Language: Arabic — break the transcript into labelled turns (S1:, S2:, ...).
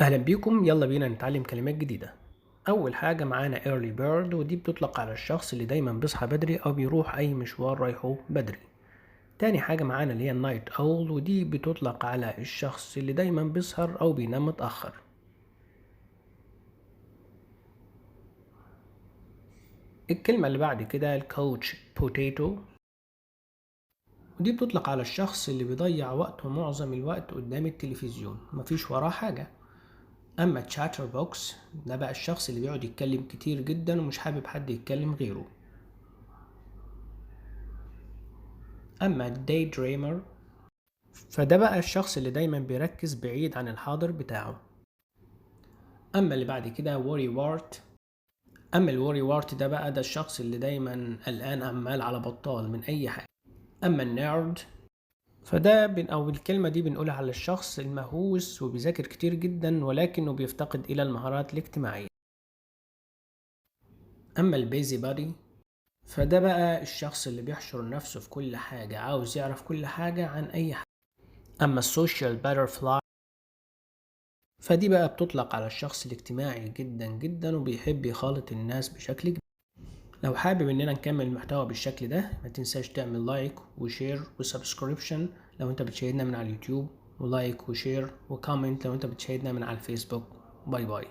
S1: أهلا بيكم، يلا بينا نتعلم كلمات جديدة. أول حاجة معانا early bird، ودي بتطلق على الشخص اللي دايما بيصحى بدري أو بيروح أي مشوار رايحه بدري. تاني حاجة معانا اللي هي night owl، ودي بتطلق على الشخص اللي دايما بيسهر أو بينام متأخر. الكلمة اللي بعد كده الكوتش potato، ودي بتطلق على الشخص اللي بيضيع وقته معظم الوقت قدام التلفزيون مفيش وراه حاجة. أما تشاتر بوكس ده بقى الشخص اللي بيقعد يتكلم كتير جدا ومش حابب حد يتكلم غيره. أما الداي دريمر فده بقى الشخص اللي دايما بيركز بعيد عن الحاضر بتاعه. أما اللي بعد كده worry wart. أما الوري وارت ده الشخص اللي دايما قلقان عمال على بطال من أي حاجة. أما النيرد أو الكلمة دي بنقولها على الشخص المهووس وبيذاكر كتير جدا ولكنه بيفتقد إلى المهارات الاجتماعية. أما البيزي بادي فده بقى الشخص اللي بيحشر نفسه في كل حاجة، عاوز يعرف كل حاجة عن أي حاجة. أما السوشيال باترفلاي فدي بقى بتطلق على الشخص الاجتماعي جدا جدا وبيحب يخالط الناس بشكل كبير. لو حابب اننا نكمل المحتوى بالشكل ده ما تنساش تعمل لايك وشير وسبسكريبشن لو انت بتشاهدنا من على اليوتيوب، ولايك وشير وكومنت لو انت بتشاهدنا من على الفيسبوك. باي باي.